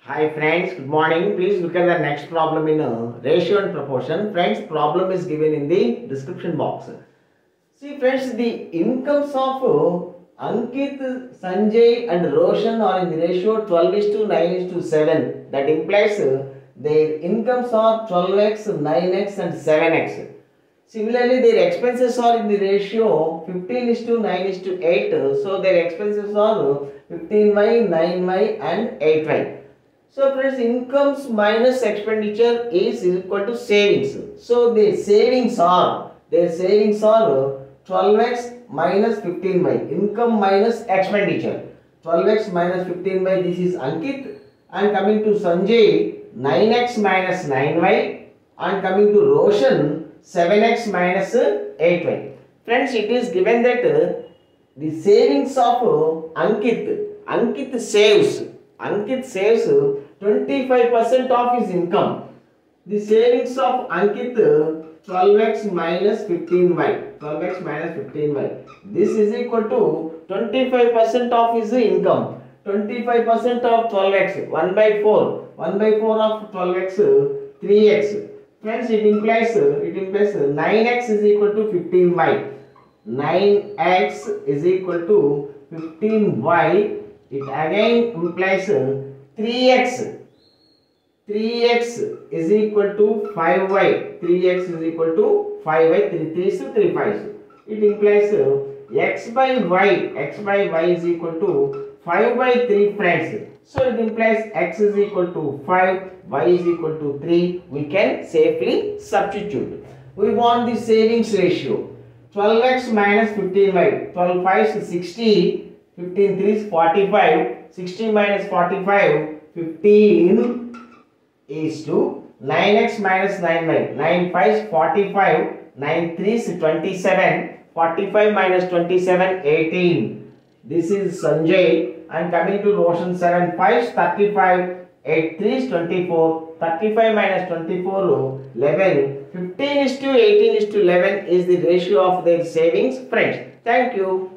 Hi friends, good morning. Please look at the next problem in ratio and proportion. Friends, problem is given in the description box. See friends, the incomes of Ankit, Sanjay and Roshan are in the ratio 12 is to 9 is to 7. That implies their incomes are 12x, 9x and 7x. Similarly, their expenses are in the ratio 15 is to 9 is to 8. So their expenses are 15y, 9y and 8y. So friends, incomes minus expenditure is equal to savings. So their savings are 12x minus 15y. Income minus expenditure. 12x minus 15y, this is Ankit. And coming to Sanjay, 9x minus 9y. And coming to Roshan, 7x minus 8y. Friends, it is given that the savings of Ankit saves 25% of his income. The savings of Ankit 12x minus 15y. 12x minus 15y. This is equal to 25% of his income. 25% of 12x 1 by 4. 1 by 4 of 12x 3x. Friends, it implies 9x is equal to 15y. 9x is equal to 15y. It again implies 3x. 3x is equal to 5y. 3x is equal to 5y. 3 3s 3 5s. It implies x by y. X by y is equal to 5 by 3 friends. So it implies x is equal to 5, y is equal to 3. We can safely substitute. We want the savings ratio. 12x minus 15y. 12 5s 60. 15 3s 45. 60 minus 45. 15 is to 9x minus 9y. 9 5s 45. 9 3s 27. 45 minus 27 18. This is Sanjay. And coming to Roshan, 7 5s 35. 8 3s 24. 35 minus 24 11. 15 is to 18 is to 11 is the ratio of their savings friends. Thank you.